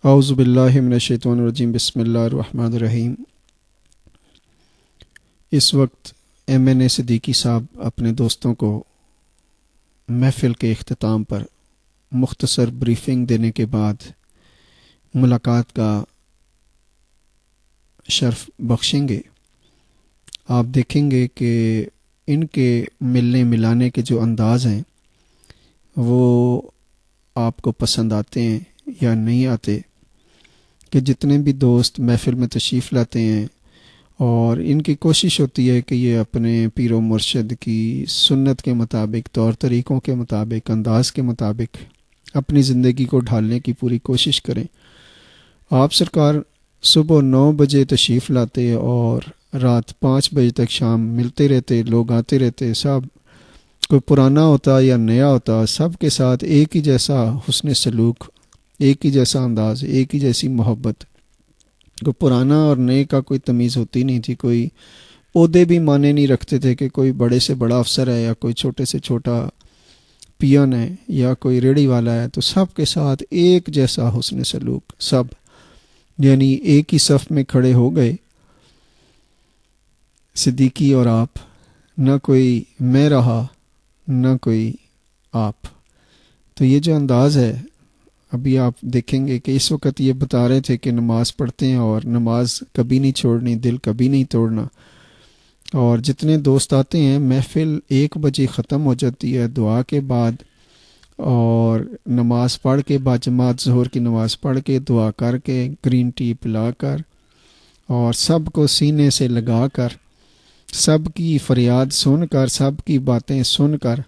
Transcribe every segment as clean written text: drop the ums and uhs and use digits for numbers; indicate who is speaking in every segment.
Speaker 1: اعوذ باللہ من الشیطان الرجیم، بسم اللہ الرحمن الرحیم۔ اس وقت MNA صدیقی صاحب اپنے دوستوں کو محفل کے اختتام پر مختصر بریفنگ دینے کے بعد ملاقات کا شرف بخشیں گے۔ آپ دیکھیں گے کہ ان کے ملنے ملانے کے جو انداز ہیں وہ آپ کو پسند آتے ہیں یا نہیں آتے، کہ جتنے بھی دوست محفل میں تشریف لاتے ہیں اور ان کی کوشش ہوتی ہے کہ یہ اپنے پیر و مرشد کی سنت کے مطابق، طور طریقوں کے مطابق، انداز کے مطابق اپنی زندگی کو ڈھالنے کی پوری کوشش کریں۔ آپ سرکار صبح 9 بجے تشریف لاتے اور رات 5 بجے تک شام ملتے رہتے، لوگ آتے رہتے، سب کوئی پرانا ہوتا یا نیا ہوتا، سب کے ساتھ ایک ہی جیسا حسن سلوک، ایک ہی جیسا انداز، ایک ہی جیسی محبت۔ کوئی پرانا اور نئے کا کوئی تمیز ہوتی نہیں تھی، کوئی عہدے بھی مانے نہیں رکھتے تھے کہ کوئی بڑے سے بڑا افسر ہے یا کوئی چھوٹے سے چھوٹا پیون ہے یا کوئی ریڑھی والا ہے، تو سب کے ساتھ ایک جیسا حسن سلوک، سب یعنی ایک ہی صف میں کھڑے ہو گئے، صدیقی اور آپ، نہ کوئی میں رہا نہ کوئی آپ۔ تو یہ جو انداز ہے، ابھی آپ دیکھیں گے کہ اس وقت یہ بتا رہے تھے کہ نماز پڑھتے ہیں اور نماز کبھی نہیں چھوڑنی، دل کبھی نہیں توڑنا۔ اور جتنے دوست آتے ہیں، محفل 1 بجے ختم ہو جاتی ہے دعا کے بعد، اور نماز پڑھ کے باجماعت ظہر کی نماز پڑھ کے دعا کر کے گرین ٹی پلا کر اور سب کو سینے سے لگا کر، سب کی فریاد سن کر، سب کی باتیں سن کر،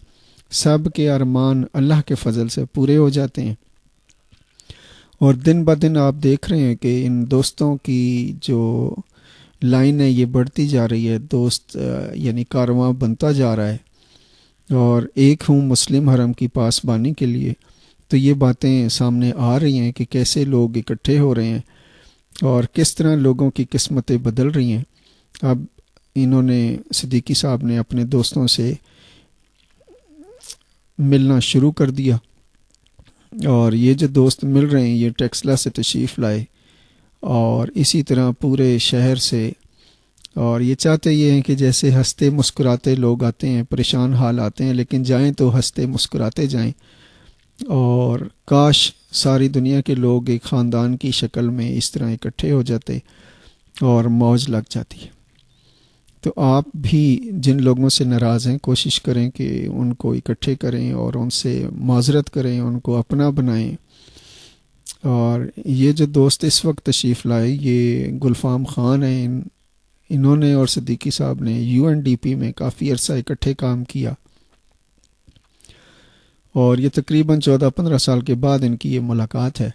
Speaker 1: سب کے ارمان اللہ کے فضل سے پورے ہو جاتے ہیں۔ اور دن بہ دن آپ دیکھ رہے ہیں کہ ان دوستوں کی جو لائن ہے یہ بڑھتی جا رہی ہے، دوست یعنی کارواں بنتا جا رہا ہے، اور ایک ہوں مسلم حرم کی پاسبانی کے لیے۔ تو یہ باتیں سامنے آ رہی ہیں کہ کیسے لوگ اکٹھے ہو رہے ہیں اور کس طرح لوگوں کی قسمتیں بدل رہی ہیں۔ اب انہوں نے، صدیقی صاحب نے اپنے دوستوں سے ملنا شروع کر دیا، اور یہ جو دوست مل رہے ہیں یہ ٹیکسلا سے تشریف لائے اور اسی طرح پورے شہر سے، اور یہ چاہتے یہ ہیں کہ جیسے ہنستے مسکراتے لوگ آتے ہیں، پریشان حال آتے ہیں، لیکن جائیں تو ہنستے مسکراتے جائیں، اور کاش ساری دنیا کے لوگ ایک خاندان کی شکل میں اس طرح اکٹھے ہو جاتے اور موج لگ جاتی ہے۔ تو آپ بھی جن لوگوں سے ناراض ہیں کوشش کریں کہ ان کو اکٹھے کریں اور ان سے معذرت کریں، ان کو اپنا بنائیں۔ اور یہ جو دوست اس وقت تشریف لائے یہ گلفام خان ہیں، انہوں نے اور صدیقی صاحب نے UNDP میں کافی عرصہ اکٹھے کام کیا، اور یہ تقریباً 14-15 سال کے بعد ان کی یہ ملاقات ہے۔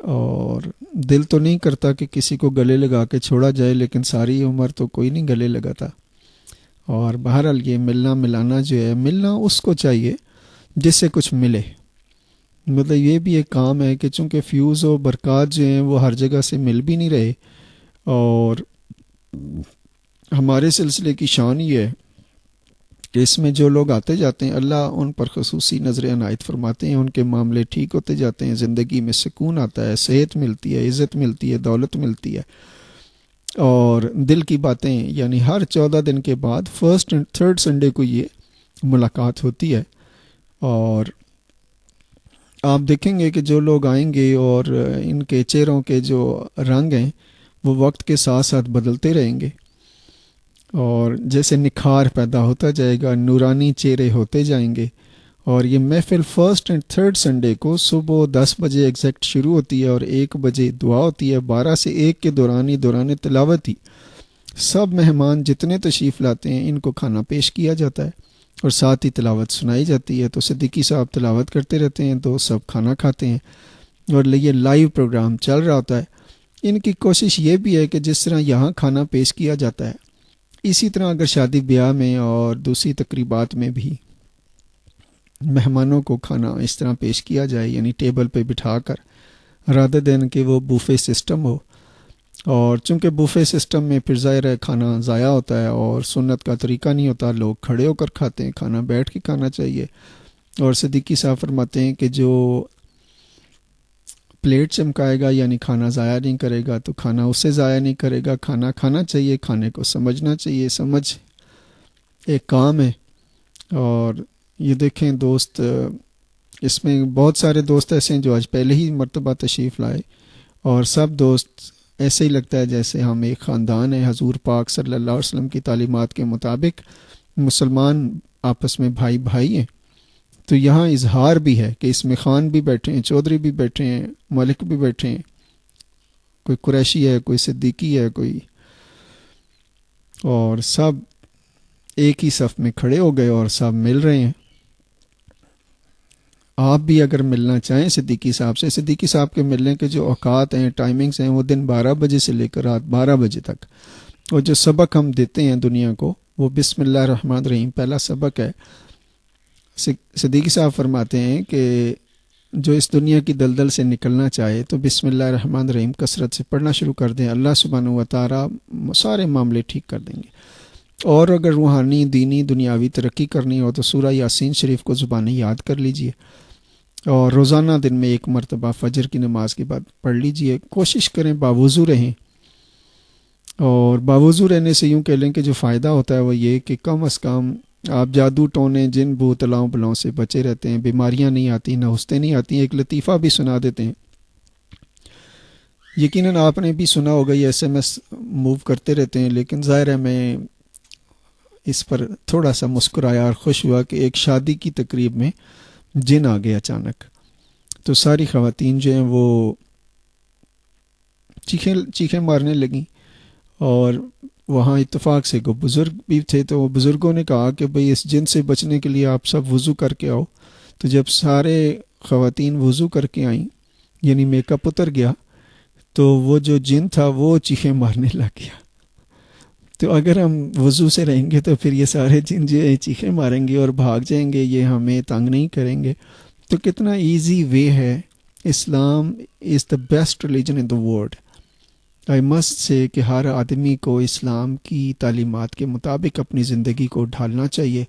Speaker 1: اور دل تو نہیں کرتا کہ کسی کو گلے لگا کے چھوڑا جائے، لیکن ساری عمر تو کوئی نہیں گلے لگاتا، اور بہرحال یہ ملنا ملانا جو ہے، ملنا اس کو چاہیے جس سے کچھ ملے۔ مطلب یہ بھی ایک کام ہے کہ چونکہ فیوز و برکات جو ہیں وہ ہر جگہ سے مل بھی نہیں رہے، اور ہمارے سلسلے کی شان یہ ہے کہ اس میں جو لوگ آتے جاتے ہیں اللہ ان پر خصوصی نظر عنایت فرماتے ہیں، ان کے معاملے ٹھیک ہوتے جاتے ہیں، زندگی میں سکون آتا ہے، صحت ملتی ہے، عزت ملتی ہے، دولت ملتی ہے، اور دل کی باتیں، یعنی ہر 14 دن کے بعد فرسٹ اینڈ تھرڈ سنڈے کو یہ ملاقات ہوتی ہے۔ اور آپ دیکھیں گے کہ جو لوگ آئیں گے اور ان کے چہروں کے جو رنگ ہیں وہ وقت کے ساتھ ساتھ بدلتے رہیں گے، اور جیسے نکھار پیدا ہوتا جائے گا، نورانی چہرے ہوتے جائیں گے۔ اور یہ محفل فرسٹ اینڈ تھرڈ سنڈے کو صبح 10 بجے ایگزیکٹ شروع ہوتی ہے اور 1 بجے دعا ہوتی ہے۔ 12 سے 1 کے دوران ہی دوران تلاوت ہی سب مہمان جتنے تشریف لاتے ہیں ان کو کھانا پیش کیا جاتا ہے، اور ساتھ ہی تلاوت سنائی جاتی ہے۔ تو صدیقی صاحب تلاوت کرتے رہتے ہیں تو سب کھانا کھاتے ہیں، اور یہ لائیو پروگرام چل رہا ہوتا ہے۔ ان کی کوشش یہ بھی ہے کہ جس طرح یہاں کھانا پیش کیا جاتا ہے، اسی طرح اگر شادی بیاہ میں اور دوسری تقریبات میں بھی مہمانوں کو کھانا اس طرح پیش کیا جائے، یعنی ٹیبل پہ بٹھا کر، رادر دین کہ وہ بوفے سسٹم ہو۔ اور چونکہ بوفے سسٹم میں پھر ظاہر ہے کھانا ضائع ہوتا ہے اور سنت کا طریقہ نہیں ہوتا، لوگ کھڑے ہو کر کھاتے ہیں، کھانا بیٹھ کے کھانا چاہیے۔ اور صدیقی صاحب فرماتے ہیں کہ جو پلیٹ چمکائے گا یعنی کھانا ضائع نہیں کرے گا، تو کھانا اسے ضائع نہیں کرے گا. کھانا کھانا چاہیے، کھانے کو سمجھنا چاہیے. سمجھ ایک کام ہے. اور یہ دیکھیں دوست، اس میں بہت سارے دوست ایسے ہیں جو آج پہلے ہی مرتبہ تشریف لائے، اور سب دوست ایسے ہی لگتا ہے جیسے ہم ایک خاندان ہیں. حضور پاک صلی اللہ علیہ وسلم کی تعلیمات کے مطابق مسلمان آپس میں بھائی بھائی ہیں. تو یہاں اظہار بھی ہے کہ اس میں خان بھی بیٹھے ہیں، چودھری بھی بیٹھے ہیں، ملک بھی بیٹھے ہیں، کوئی قریشی ہے، کوئی صدیقی ہے، کوئی، اور سب ایک ہی صف میں کھڑے ہو گئے اور سب مل رہے ہیں. آپ بھی اگر ملنا چاہیں صدیقی صاحب سے، صدیقی صاحب کے ملنے کے جو اوقات ہیں، ٹائمنگز ہیں، وہ دن 12 بجے سے لے کر رات 12 بجے تک. اور جو سبق ہم دیتے ہیں دنیا کو وہ بسم اللہ الرحمن الرحیم پہلا سبق ہے. صدیقی صاحب فرماتے ہیں کہ جو اس دنیا کی دلدل سے نکلنا چاہے تو بسم اللہ الرحمن الرحیم کثرت سے پڑھنا شروع کر دیں، اللہ سبحانہ و تعالی سارے معاملے ٹھیک کر دیں گے. اور اگر روحانی، دینی، دنیاوی ترقی کرنی ہو تو سورہ یاسین شریف کو زبانی یاد کر لیجئے، اور روزانہ دن میں ایک مرتبہ فجر کی نماز کے بعد پڑھ لیجئے. کوشش کریں باوضو رہیں، اور باوضو رہنے سے یوں کہہ لیں کہ جو فائدہ ہوتا ہے وہ یہ کہ کم از کم آپ جادو ٹونے، جن بھوت الاؤں بلاؤں سے بچے رہتے ہیں، بیماریاں نہیں آتی، نحوستیں نہیں آتی. ایک لطیفہ بھی سنا دیتے ہیں. یقیناً آپ نے بھی سنا ہوگا، یہ SMS موو کرتے رہتے ہیں، لیکن ظاہر ہے میں اس پر تھوڑا سا مسکرایا اور خوش ہوا کہ ایک شادی کی تقریب میں جن آ گیا اچانک. تو ساری خواتین جو ہیں وہ چیخیں مارنے لگیں، اور وہاں اتفاق سے کوئی بزرگ بھی تھے، تو وہ بزرگوں نے کہا کہ بھئی اس جن سے بچنے کے لیے آپ سب وضو کر کے آؤ. تو جب سارے خواتین وضو کر کے آئیں، یعنی میک اپ اتر گیا، تو وہ جو جن تھا وہ چیخیں مارنے لگ گیا. تو اگر ہم وضو سے رہیں گے تو پھر یہ سارے جن جو چیخیں ماریں گے اور بھاگ جائیں گے، یہ ہمیں تنگ نہیں کریں گے. تو کتنا ایزی وے ہے. Islam is the best religion in the world. I must say کہ ہر آدمی کو اسلام کی تعلیمات کے مطابق اپنی زندگی کو ڈھالنا چاہیے،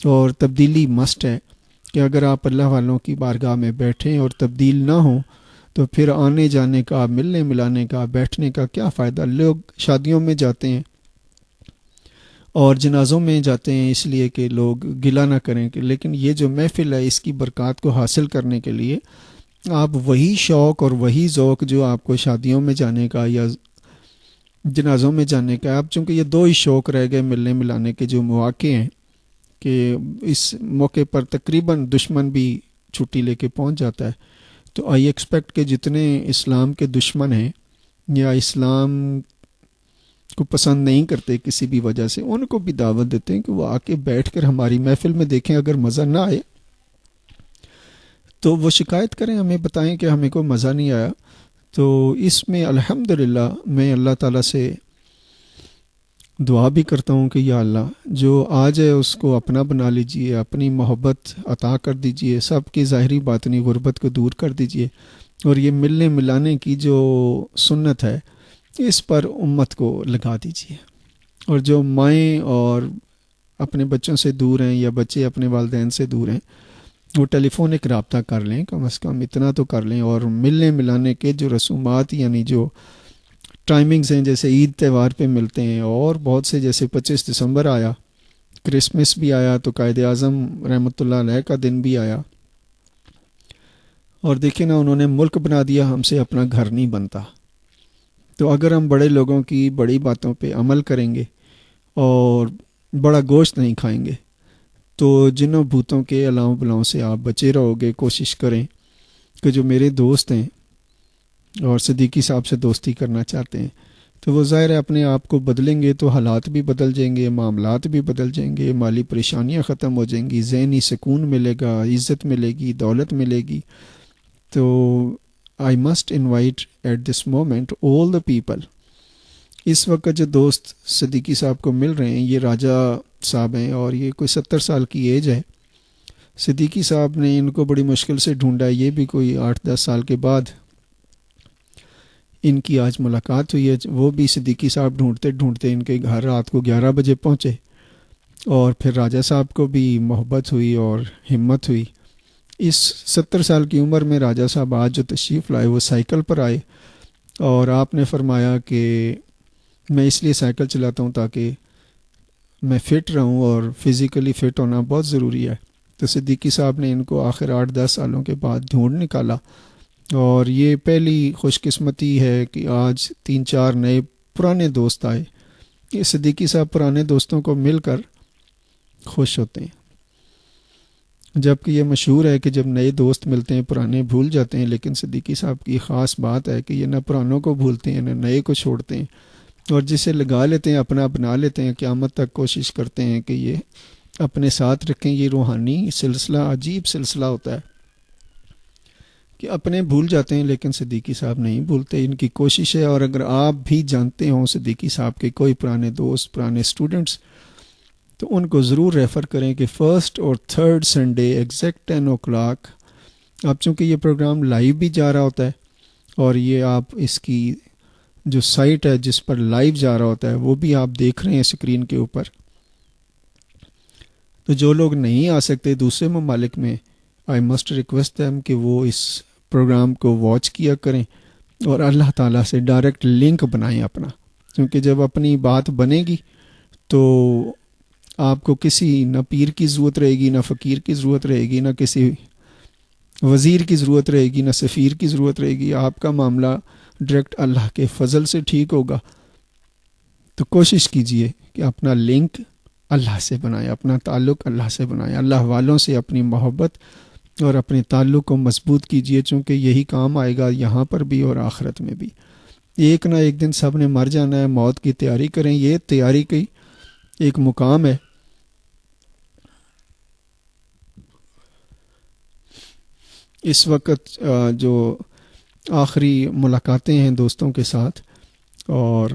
Speaker 1: اور تبدیلی مسٹ ہے. کہ اگر آپ اللہ والوں کی بارگاہ میں بیٹھیں اور تبدیل نہ ہوں تو پھر آنے جانے کا، ملنے ملانے کا، بیٹھنے کا کیا فائدہ. لوگ شادیوں میں جاتے ہیں اور جنازوں میں جاتے ہیں اس لیے کہ لوگ گلہ نہ کریں، لیکن یہ جو محفل ہے اس کی برکات کو حاصل کرنے کے لیے آپ وہی شوق اور وہی ذوق جو آپ کو شادیوں میں جانے کا یا جنازوں میں جانے کا، اب چونکہ یہ دو ہی شوق رہ گئے ملنے ملانے کے جو مواقع ہیں، کہ اس موقع پر تقریباً دشمن بھی چھٹی لے کے پہنچ جاتا ہے. تو آئی ایکسپیکٹ کہ جتنے اسلام کے دشمن ہیں یا اسلام کو پسند نہیں کرتے کسی بھی وجہ سے، ان کو بھی دعوت دیتے ہیں کہ وہ آ کے بیٹھ کر ہماری محفل میں دیکھیں. اگر مزہ نہ آئے تو وہ شکایت کریں، ہمیں بتائیں کہ ہمیں کوئی مزہ نہیں آیا. تو اس میں الحمدللہ میں اللہ تعالیٰ سے دعا بھی کرتا ہوں کہ یا اللہ جو آج ہے اس کو اپنا بنا لیجئے، اپنی محبت عطا کر دیجئے، سب کی ظاہری باطنی غربت کو دور کر دیجئے، اور یہ ملنے ملانے کی جو سنت ہے اس پر امت کو لگا دیجئے. اور جو مائیں اور اپنے بچوں سے دور ہیں یا بچے اپنے والدین سے دور ہیں، وہ ٹیلی فونک رابطہ کر لیں، کم از کم اتنا تو کر لیں. اور ملنے ملانے کے جو رسومات یعنی جو ٹائمنگز ہیں، جیسے عید تہوار پہ ملتے ہیں، اور بہت سے جیسے 25 دسمبر آیا، کرسمس بھی آیا، تو قائد اعظم رحمۃ اللہ علیہ کا دن بھی آیا، اور دیکھیں نا انہوں نے ملک بنا دیا، ہم سے اپنا گھر نہیں بنتا. تو اگر ہم بڑے لوگوں کی بڑی باتوں پہ عمل کریں گے اور بڑا گوشت نہیں کھائیں گے تو جنوں بھوتوں کے الاؤں بلاؤں سے آپ بچے رہو گے. کوشش کریں کہ جو میرے دوست ہیں اور صدیقی صاحب سے دوستی کرنا چاہتے ہیں تو وہ ظاہر ہے اپنے آپ کو بدلیں گے تو حالات بھی بدل جائیں گے، معاملات بھی بدل جائیں گے، مالی پریشانیاں ختم ہو جائیں گی، ذہنی سکون ملے گا، عزت ملے گی، دولت ملے گی. تو I must invite at this moment all the people. اس وقت جو دوست صدیقی صاحب کو مل رہے ہیں یہ راجہ صاحب ہیں، اور یہ کوئی 70 سال کی ایج ہے. صدیقی صاحب نے ان کو بڑی مشکل سے ڈھونڈا، یہ بھی کوئی 8-10 سال کے بعد ان کی آج ملاقات ہوئی ہے. وہ بھی صدیقی صاحب ڈھونڈتے ڈھونڈتے ان کے گھر رات کو 11 بجے پہنچے، اور پھر راجہ صاحب کو بھی محبت ہوئی اور ہمت ہوئی اس 70 سال کی عمر میں راجہ صاحب آج جو تشریف لائے وہ سائیکل پر آئے، اور آپ نے فرمایا کہ میں اس لیے سائیکل چلاتا ہوں تاکہ میں فٹ رہوں، اور فزیکلی فٹ ہونا بہت ضروری ہے۔ تو صدیقی صاحب نے ان کو آخر 8-10 سالوں کے بعد ڈھونڈ نکالا، اور یہ پہلی خوش قسمتی ہے کہ آج 3-4 نئے پرانے دوست آئے۔ یہ صدیقی صاحب پرانے دوستوں کو مل کر خوش ہوتے ہیں، جبکہ یہ مشہور ہے کہ جب نئے دوست ملتے ہیں پرانے بھول جاتے ہیں، لیکن صدیقی صاحب کی خاص بات ہے کہ یہ نہ پرانوں کو بھولتے ہیں نہ نئے کو چھوڑتے ہیں، اور جسے لگا لیتے ہیں اپنا بنا لیتے ہیں، قیامت تک کوشش کرتے ہیں کہ یہ اپنے ساتھ رکھیں۔ یہ روحانی سلسلہ عجیب سلسلہ ہوتا ہے کہ اپنے بھول جاتے ہیں، لیکن صدیقی صاحب نہیں بھولتے، ان کی کوشش ہے۔ اور اگر آپ بھی جانتے ہوں صدیقی صاحب کے کوئی پرانے دوست، پرانے اسٹوڈنٹس، تو ان کو ضرور ریفر کریں کہ 1 اور 3 سنڈے ایگزیکٹ 10 o'clock، اب چونکہ یہ پروگرام لائیو بھی جا رہا ہوتا ہے، اور یہ آپ اس کی جو سائٹ ہے جس پر لائیو جا رہا ہوتا ہے وہ بھی آپ دیکھ رہے ہیں اسکرین کے اوپر۔ تو جو لوگ نہیں آ سکتے دوسرے ممالک میں، آئی مسٹ ریکویسٹ دیم کہ وہ اس پروگرام کو واچ کیا کریں، اور اللہ تعالیٰ سے ڈائریکٹ لنک بنائیں اپنا، کیونکہ جب اپنی بات بنے گی تو آپ کو کسی نہ پیر کی ضرورت رہے گی، نہ فقیر کی ضرورت رہے گی، نہ کسی وزیر کی ضرورت رہے گی، نہ سفیر کی ضرورت رہے گی۔ آپ کا معاملہ ڈائریکٹ اللہ کے فضل سے ٹھیک ہوگا۔ تو کوشش کیجئے کہ اپنا لنک اللہ سے بنائیں، اپنا تعلق اللہ سے بنائیں، اللہ والوں سے اپنی محبت اور اپنے تعلق کو مضبوط کیجئے، چونکہ یہی کام آئے گا یہاں پر بھی اور آخرت میں بھی۔ ایک نہ ایک دن سب نے مر جانا ہے، موت کی تیاری کریں، یہ تیاری کی ایک مقام ہے۔ اس وقت جو آخری ملاقاتیں ہیں دوستوں کے ساتھ، اور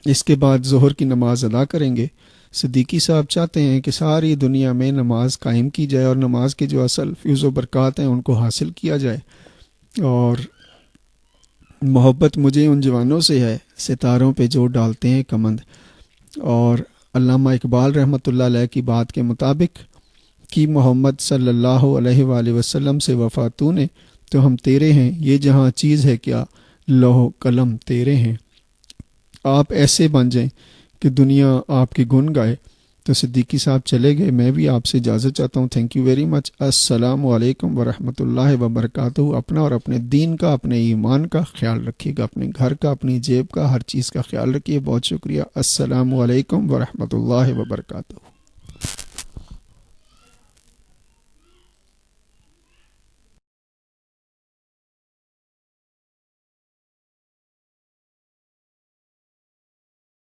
Speaker 1: اس کے بعد ظہر کی نماز ادا کریں گے۔ صدیقی صاحب چاہتے ہیں کہ ساری دنیا میں نماز قائم کی جائے، اور نماز کے جو اصل فیض و برکات ہیں ان کو حاصل کیا جائے، اور محبت مجھے ان جوانوں سے ہے ستاروں پہ جو ڈالتے ہیں کمند۔ اور علامہ اقبال رحمۃ اللہ علیہ کی بات کے مطابق کہ محمد صلی اللہ علیہ وآلہ وسلم سے وفا تو نے، تو ہم تیرے ہیں، یہ جہاں چیز ہے کیا، لوح قلم تیرے ہیں۔ آپ ایسے بن جائیں کہ دنیا آپ کے گن گائے۔ تو صدیقی صاحب چلے گئے، میں بھی آپ سے اجازت چاہتا ہوں۔ Thank you very much. السلام علیکم ورحمۃ اللہ وبرکاتہ۔ اپنا اور اپنے دین کا، اپنے ایمان کا خیال رکھیے گا، اپنے گھر کا، اپنی جیب کا، ہر چیز کا خیال رکھیے۔ بہت شکریہ۔ السلام علیکم ورحمۃ اللہ وبرکاتہ۔